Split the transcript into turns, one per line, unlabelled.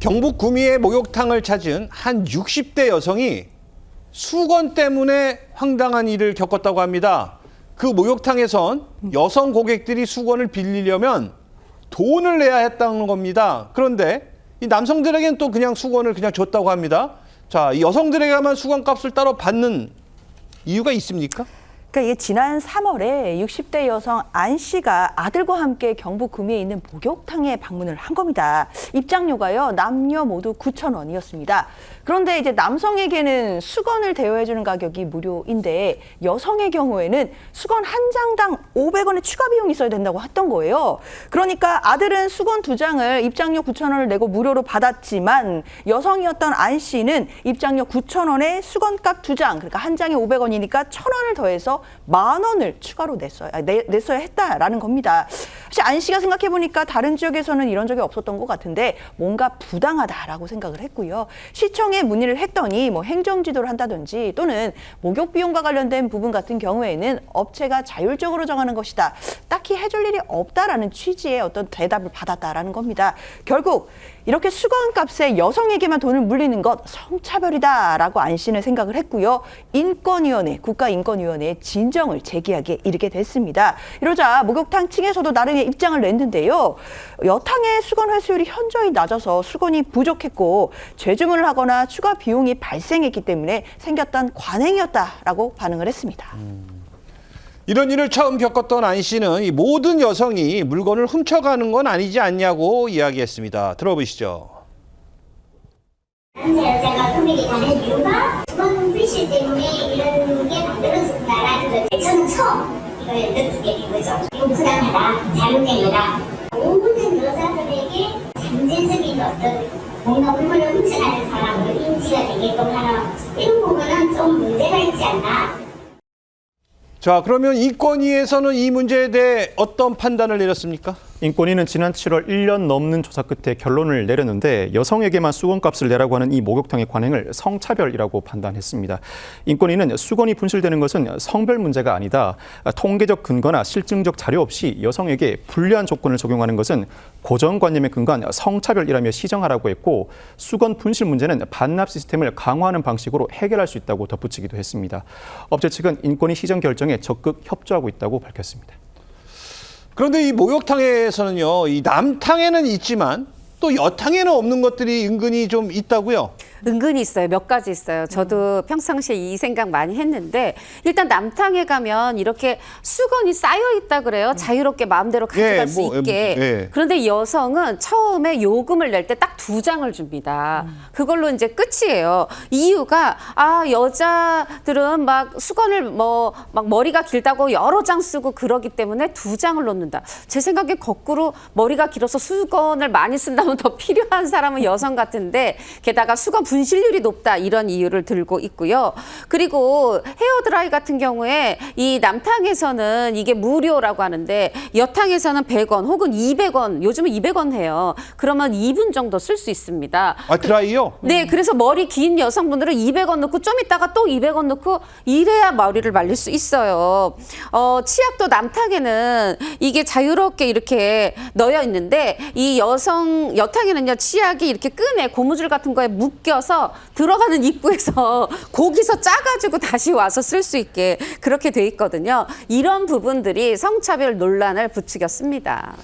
경북 구미의 목욕탕을 찾은 한 60대 여성이 수건 때문에 황당한 일을 겪었다고 합니다. 그 목욕탕에선 여성 고객들이 수건을 빌리려면 돈을 내야 했다는 겁니다. 그런데 이 남성들에게는 또 그냥 수건을 그냥 줬다고 합니다. 자, 이 여성들에게만 수건값을 따로 받는 이유가 있습니까?
그러니까 이게 지난 3월에 60대 여성 안 씨가 아들과 함께 경북 구미에 있는 목욕탕에 방문을 한 겁니다. 입장료가요, 남녀 모두 9,000원이었습니다. 그런데 이제 남성에게는 수건을 대여해주는 가격이 무료인데 여성의 경우에는 수건 한 장당 500원의 추가 비용이 있어야 된다고 했던 거예요. 그러니까 아들은 수건 2장을 입장료 9,000원을 내고 무료로 받았지만 여성이었던 안 씨는 입장료 9,000원에 수건값 2장, 그러니까 한 장에 500원이니까 1,000원을 더해서 10,000원을 추가로 냈어야 했다라는 겁니다. 사실 안 씨가 생각해보니까 다른 지역에서는 이런 적이 없었던 것 같은데 뭔가 부당하다라고 생각을 했고요. 시청에 문의를 했더니 뭐 행정지도를 한다든지 또는 목욕 비용과 관련된 부분 같은 경우에는 업체가 자율적으로 정하는 것이다. 딱히 해줄 일이 없다라는 취지의 어떤 대답을 받았다라는 겁니다. 결국 이렇게 수건값에 여성에게만 돈을 물리는 것 성차별이다라고 안 씨는 생각을 했고요. 인권위원회, 국가인권위원회에 진정을 제기하게 이르게 됐습니다. 이러자 목욕탕 측에서도 나름의 입장을 냈는데요. 여탕의 수건 회수율이 현저히 낮아서 수건이 부족했고 재주문을 하거나 추가 비용이 발생했기 때문에 생겼던 관행이었다라고 반응을 했습니다.
이런 일을 처음 겪었던 안 씨는 이 모든 여성이 물건을 훔쳐가는 건 아니지 않냐고 이야기했습니다. 들어보시죠.
남자 여자가 구매를 가는 이유가 수건 불실 때문에 이런 게 만들어진다라는 걸 저는 처음 이걸 느끼게 된 거죠. 이거 부당하다, 잘못된 거다. 모든 여자들에게 잠재적인 어떤 뭔가 물건을 훔쳐가는 사람으로 인지가 되게끔 하는 이런 부분은 좀 문제가 있지 않나.
자, 그러면 인권위에서는 이 문제에 대해 어떤 판단을 내렸습니까?
인권위는 지난 7월 1년 넘는 조사 끝에 결론을 내렸는데 여성에게만 수건값을 내라고 하는 이 목욕탕의 관행을 성차별이라고 판단했습니다. 인권위는 수건이 분실되는 것은 성별 문제가 아니다. 통계적 근거나 실증적 자료 없이 여성에게 불리한 조건을 적용하는 것은 고정관념에 근거한 성차별이라며 시정하라고 했고 수건 분실 문제는 반납 시스템을 강화하는 방식으로 해결할 수 있다고 덧붙이기도 했습니다. 업체 측은 인권위 시정 결정에 적극 협조하고 있다고 밝혔습니다.
그런데 이 목욕탕에서는요, 이 남탕에는 있지만 또 여탕에는 없는 것들이 은근히 좀 있다고요?
은근히 있어요. 몇 가지 있어요. 저도 평상시에 이 생각 많이 했는데 일단 남탕에 가면 이렇게 수건이 쌓여 있다 그래요. 자유롭게 마음대로 가져갈 수 있게. 그런데 여성은 처음에 요금을 낼 때 딱 2장을 줍니다. 그걸로 이제 끝이에요. 이유가 여자들은 막 수건을 막 머리가 길다고 여러 장 쓰고 그러기 때문에 2장을 놓는다. 제 생각에 거꾸로 머리가 길어서 수건을 많이 쓴다면 더 필요한 사람은 여성 같은데 게다가 수건 분실률이 높다 이런 이유를 들고 있고요. 그리고 헤어드라이 같은 경우에 이 남탕에서는 이게 무료라고 하는데 여탕에서는 100원 혹은 200원, 요즘은 200원 해요. 그러면 2분 정도 쓸 수 있습니다.
아, 드라이요?
네, 그래서 머리 긴 여성분들은 200원 넣고 좀 있다가 또 200원 넣고 이래야 머리를 말릴 수 있어요. 치약도 남탕에는 이게 자유롭게 이렇게 넣여 있는데 이 여탕에는요 치약이 이렇게 끈에 고무줄 같은 거에 묶여서 들어가는 입구에서 거기서 짜가지고 다시 와서 쓸 수 있게 그렇게 돼 있거든요. 이런 부분들이 성차별 논란을 부추겼습니다.